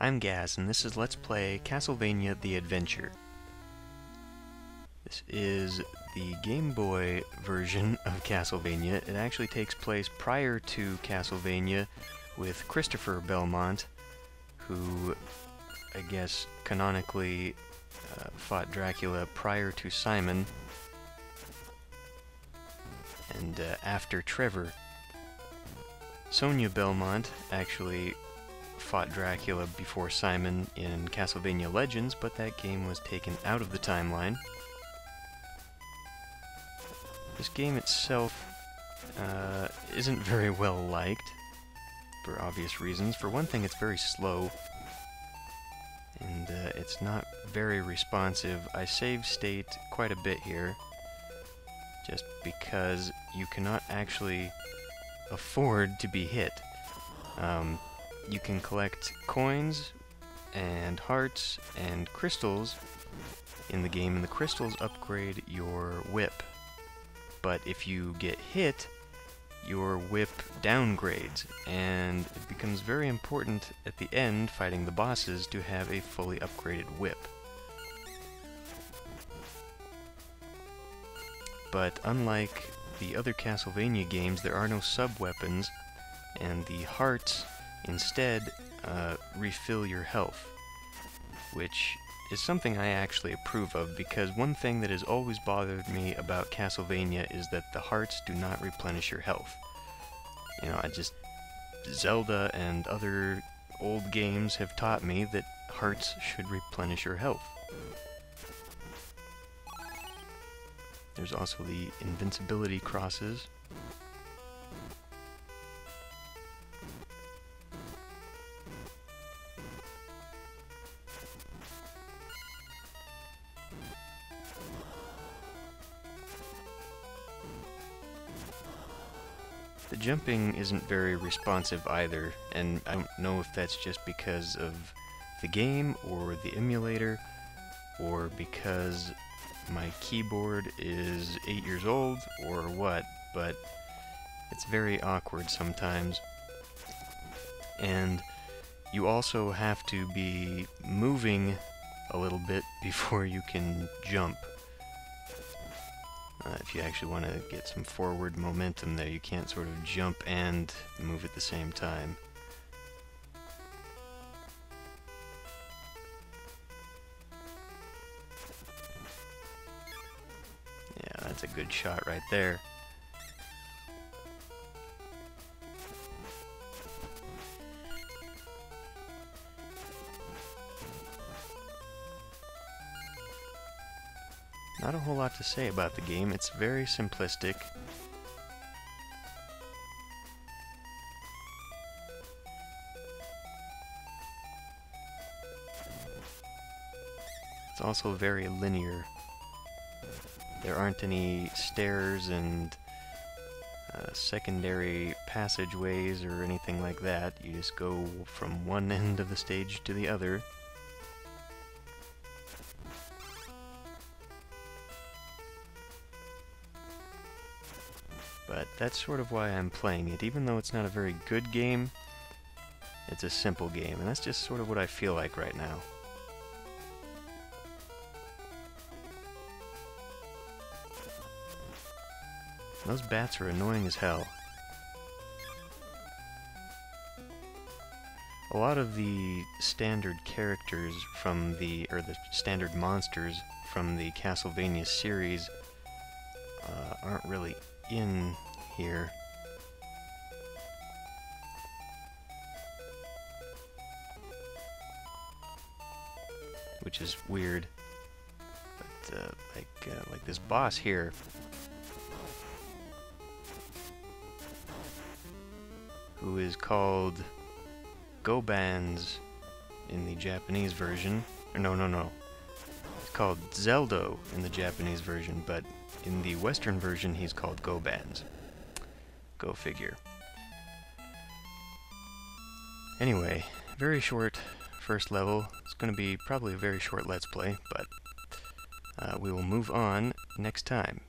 I'm Gaz, and this is Let's Play Castlevania The Adventure. This is the Game Boy version of Castlevania. It actually takes place prior to Castlevania with Christopher Belmont, who, I guess, canonically fought Dracula prior to Simon, and after Trevor. Sonia Belmont actually fought Dracula before Simon in Castlevania Legends, but that game was taken out of the timeline. This game itself isn't very well liked, for obvious reasons. For one thing, it's very slow, and it's not very responsive. I save state quite a bit here, just because you cannot actually afford to be hit. You can collect coins and hearts and crystals in the game, and the crystals upgrade your whip. But if you get hit, your whip downgrades, and it becomes very important at the end, fighting the bosses, to have a fully upgraded whip. But unlike the other Castlevania games, there are no sub-weapons, and the hearts instead refill your health, which is something I actually approve of, because one thing that has always bothered me about Castlevania is that the hearts do not replenish your health. You know, Zelda and other old games have taught me that hearts should replenish your health. There's also the invincibility crosses. The jumping isn't very responsive either, and I don't know if that's just because of the game, or the emulator, or because my keyboard is 8 years old, or what, but it's very awkward sometimes. And you also have to be moving a little bit before you can jump. If you actually want to get some forward momentum there, you can't sort of jump and move at the same time. Yeah, that's a good shot right there. Not a whole lot to say about the game. It's very simplistic. It's also very linear. There aren't any stairs and secondary passageways or anything like that. You just go from one end of the stage to the other. But that's sort of why I'm playing it. Even though it's not a very good game, it's a simple game, and that's just sort of what I feel like right now. Those bats are annoying as hell. A lot of the standard characters from the standard monsters from the Castlevania series aren't really in here. Which is weird. But like this boss here, who is called Gobans in the Japanese version. Or no. It's called Zeldo in the Japanese version, but in the Western version he's called Gobans. Go figure. Anyway, very short first level. It's going to be probably a very short Let's Play, but we will move on next time.